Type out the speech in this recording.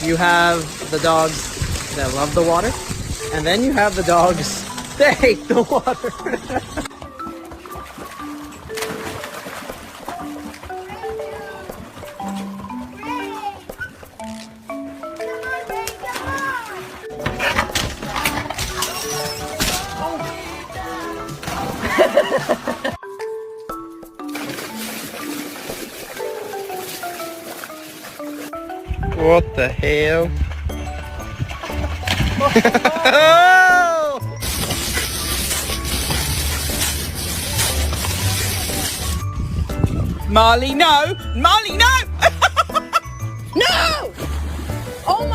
You have the dogs that love the water, and then you have the dogs that hate the water. What the hell? Oh! Marley, no! Marley, no! No! Oh my